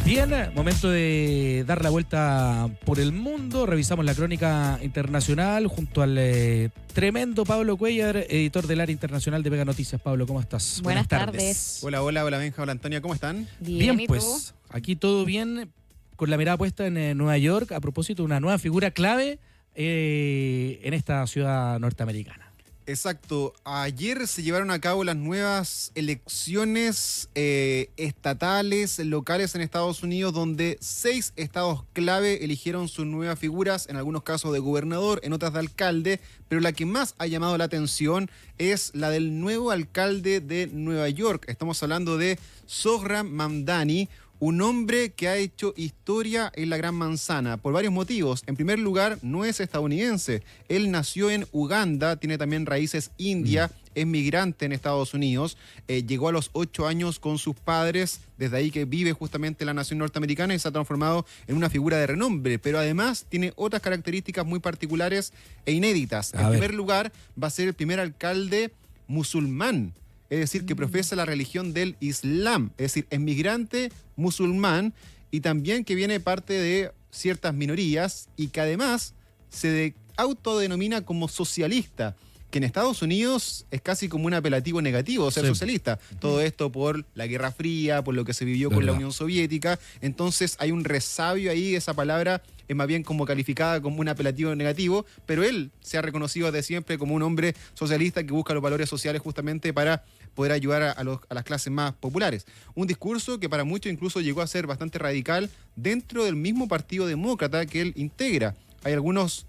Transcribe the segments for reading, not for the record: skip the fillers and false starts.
Bien, momento de dar la vuelta por el mundo. Revisamos la crónica internacional junto al tremendo Pablo Cuellar, editor del área internacional de Mega Noticias. Pablo, ¿cómo estás? Buenas tardes. Hola, hola Benja, hola Antonia, ¿cómo están? Bien, ¿y pues, tú? aquí todo bien, con la mirada puesta en Nueva York, a propósito de una nueva figura clave en esta ciudad norteamericana. Exacto, ayer se llevaron a cabo las nuevas elecciones estatales, locales en Estados Unidos, donde 6 estados clave eligieron sus nuevas figuras, en algunos casos de gobernador, en otras de alcalde, pero la que más ha llamado la atención es la del nuevo alcalde de Nueva York. Estamos hablando de Zohran Mamdani, un hombre que ha hecho historia en la Gran Manzana por varios motivos. En primer lugar, no es estadounidense. Él nació en Uganda, tiene también raíces india, es migrante en Estados Unidos. Llegó a los 8 años con sus padres, desde ahí que vive justamente en la nación norteamericana y se ha transformado en una figura de renombre. Pero además tiene otras características muy particulares e inéditas. En primer lugar, va a ser el primer alcalde musulmán. Es decir, que profesa la religión del Islam, es decir, es migrante musulmán y también que viene parte de ciertas minorías y que además se autodenomina como socialista, que en Estados Unidos es casi como un apelativo negativo ser socialista. Todo esto por la Guerra Fría, por lo que se vivió con la Unión Soviética. Entonces hay un resabio ahí, esa palabra es más bien como calificada como un apelativo negativo, pero él se ha reconocido desde siempre como un hombre socialista que busca los valores sociales justamente para poder ayudar a las clases más populares. Un discurso que para muchos incluso llegó a ser bastante radical dentro del mismo Partido Demócrata que él integra. Hay algunos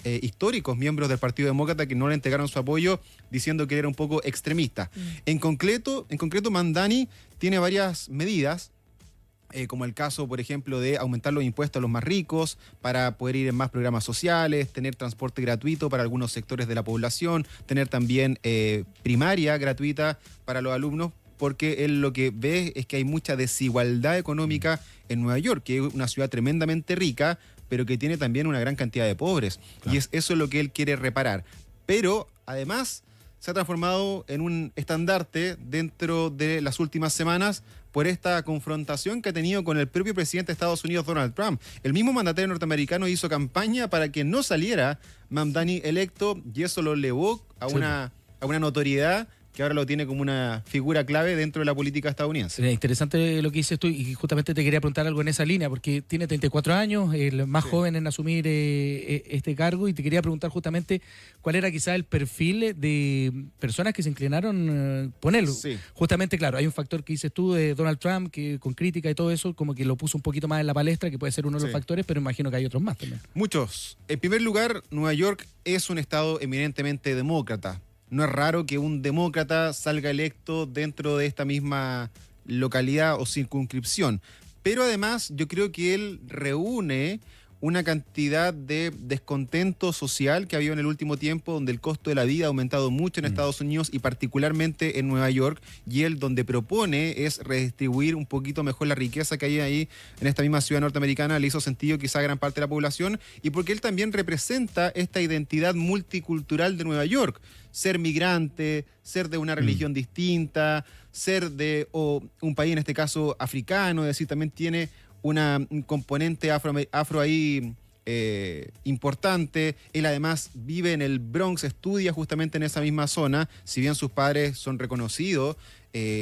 históricos miembros del Partido Demócrata que no le entregaron su apoyo diciendo que era un poco extremista. En concreto, Mamdani tiene varias medidas, como el caso, por ejemplo, de aumentar los impuestos a los más ricos para poder ir en más programas sociales, tener transporte gratuito para algunos sectores de la población, tener también primaria gratuita para los alumnos, porque él lo que ve es que hay mucha desigualdad económica en Nueva York, que es una ciudad tremendamente rica, pero que tiene también una gran cantidad de pobres. Claro. Y eso es lo que él quiere reparar. Pero, además, se ha transformado en un estandarte dentro de las últimas semanas por esta confrontación que ha tenido con el propio presidente de Estados Unidos, Donald Trump. El mismo mandatario norteamericano hizo campaña para que no saliera Mamdani electo y eso lo elevó a una notoriedad que ahora lo tiene como una figura clave dentro de la política estadounidense. Interesante lo que dices tú y justamente te quería preguntar algo en esa línea, porque tiene 34 años, el más joven en asumir este cargo, y te quería preguntar justamente cuál era quizá el perfil de personas que se inclinaron por él. Sí. Justamente, claro, hay un factor que dices tú de Donald Trump, que con crítica y todo eso, como que lo puso un poquito más en la palestra, que puede ser uno de los factores, pero imagino que hay otros más también. Muchos. En primer lugar, Nueva York es un estado eminentemente demócrata. No es raro que un demócrata salga electo dentro de esta misma localidad o circunscripción. Pero además yo creo que él reúne una cantidad de descontento social que ha habido en el último tiempo, donde el costo de la vida ha aumentado mucho en Estados Unidos y particularmente en Nueva York, y él donde propone es redistribuir un poquito mejor la riqueza que hay ahí en esta misma ciudad norteamericana. Le hizo sentido quizá a gran parte de la población, y porque él también representa esta identidad multicultural de Nueva York. Ser migrante, ser de una religión distinta, ser de un país, en este caso africano, es decir, también tiene un componente afro ahí importante. Él además vive en el Bronx, estudia justamente en esa misma zona, si bien sus padres son reconocidos,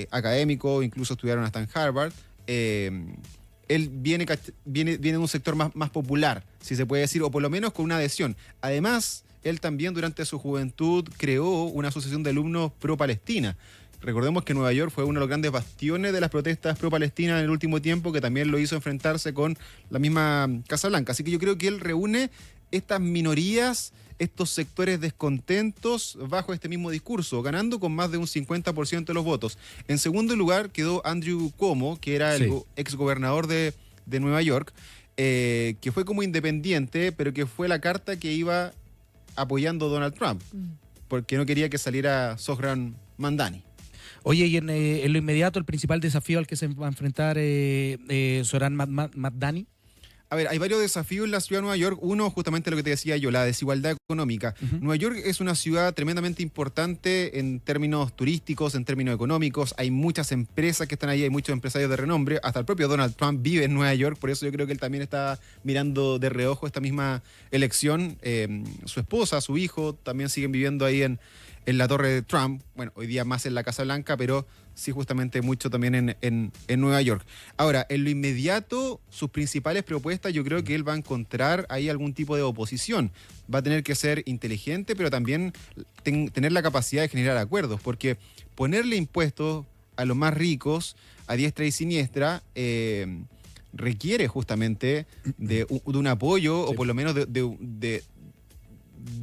académicos, incluso estudiaron hasta en Harvard. Él viene de un sector más popular, si se puede decir, o por lo menos con una adhesión. Además, él también durante su juventud creó una asociación de alumnos pro-Palestina. Recordemos que Nueva York fue uno de los grandes bastiones de las protestas pro-Palestina en el último tiempo, que también lo hizo enfrentarse con la misma Casa Blanca. Así que yo creo que él reúne estas minorías, estos sectores descontentos bajo este mismo discurso, ganando con más de un 50% de los votos. En segundo lugar quedó Andrew Cuomo, que era el exgobernador de Nueva York, que fue como independiente, pero que fue la carta que iba apoyando a Donald Trump, porque no quería que saliera Zohran Mamdani. Oye, y en lo inmediato, el principal desafío al que se va a enfrentar Zohran Mamdani. A ver, hay varios desafíos en la ciudad de Nueva York. Uno, justamente lo que te decía yo, la desigualdad económica. Nueva York es una ciudad tremendamente importante en términos turísticos, en términos económicos. Hay muchas empresas que están ahí, hay muchos empresarios de renombre. Hasta el propio Donald Trump vive en Nueva York, por eso yo creo que él también está mirando de reojo esta misma elección. Su esposa, su hijo, también siguen viviendo ahí en la Torre de Trump. Bueno, hoy día más en la Casa Blanca, pero sí justamente mucho también en Nueva York. Ahora, en lo inmediato, sus principales propuestas, yo creo que él va a encontrar ahí algún tipo de oposición. Va a tener que ser inteligente, pero también tener la capacidad de generar acuerdos, porque ponerle impuestos a los más ricos, a diestra y siniestra, requiere justamente de un apoyo, sí, o por lo menos de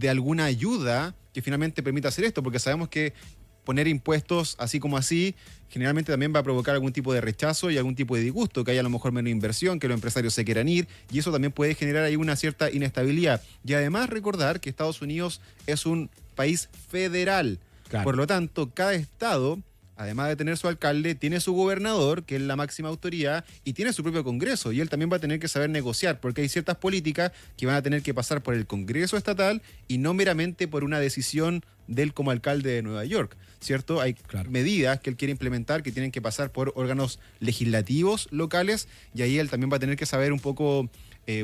alguna ayuda que finalmente permita hacer esto, porque sabemos que poner impuestos así como así generalmente también va a provocar algún tipo de rechazo y algún tipo de disgusto, que haya a lo mejor menos inversión, que los empresarios se quieran ir, y eso también puede generar ahí una cierta inestabilidad. Y además recordar que Estados Unidos es un país federal. Claro. Por lo tanto, cada estado, además de tener su alcalde, tiene su gobernador, que es la máxima autoridad, y tiene su propio Congreso, y él también va a tener que saber negociar, porque hay ciertas políticas que van a tener que pasar por el Congreso estatal y no meramente por una decisión de él como alcalde de Nueva York, ¿cierto? Hay medidas que él quiere implementar que tienen que pasar por órganos legislativos locales, y ahí él también va a tener que saber un poco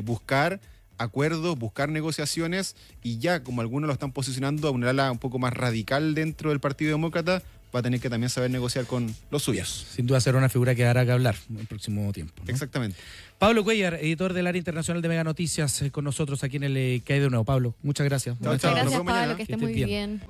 buscar acuerdos, buscar negociaciones, y ya como algunos lo están posicionando a una ala un poco más radical dentro del Partido Demócrata, va a tener que también saber negociar con los suyos. Sin duda será una figura que dará que hablar en el próximo tiempo, ¿no? Exactamente. Pablo Cuellar, editor del área internacional de Mega Noticias, con nosotros aquí en el CAE de nuevo. Pablo, muchas gracias. Muchas gracias, Pablo, que esté muy bien.